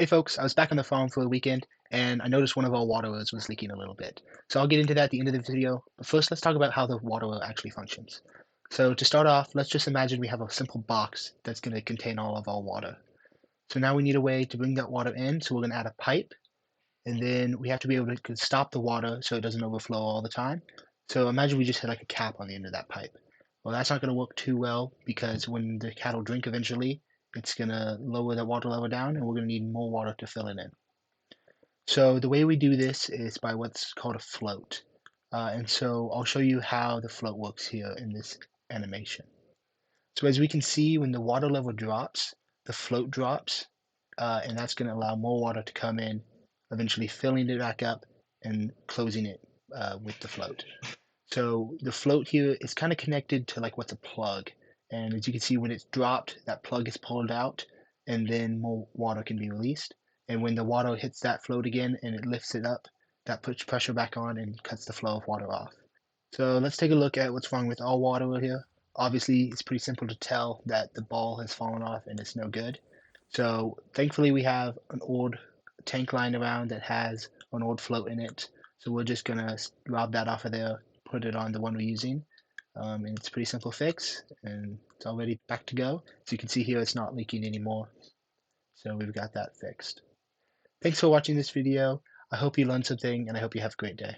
Hey folks, I was back on the farm for the weekend and I noticed one of our water wells was leaking a little bit. So I'll get into that at the end of the video. But first, let's talk about how the water well actually functions. So to start off, let's just imagine we have a simple box that's going to contain all of our water. So now we need a way to bring that water in. So we're going to add a pipe and then we have to be able to stop the water so it doesn't overflow all the time. So imagine we just had like a cap on the end of that pipe. Well, that's not going to work too well because when the cattle drink eventually, it's going to lower the water level down and we're going to need more water to fill it in. So the way we do this is by what's called a float. And so I'll show you how the float works here in this animation. So as we can see, when the water level drops, the float drops, and that's going to allow more water to come in, eventually filling it back up and closing it with the float. So the float here is kind of connected to like what's a plug. And as you can see, when it's dropped, that plug is pulled out and then more water can be released. And when the water hits that float again and it lifts it up, that puts pressure back on and cuts the flow of water off. So let's take a look at what's wrong with our water here. Obviously, it's pretty simple to tell that the ball has fallen off and it's no good. So thankfully we have an old tank lying around that has an old float in it. So we're just gonna rob that off of there, put it on the one we're using. And it's a pretty simple fix and it's already back to go. So you can see here it's not leaking anymore. So we've got that fixed. Thanks for watching this video. I hope you learned something and I hope you have a great day.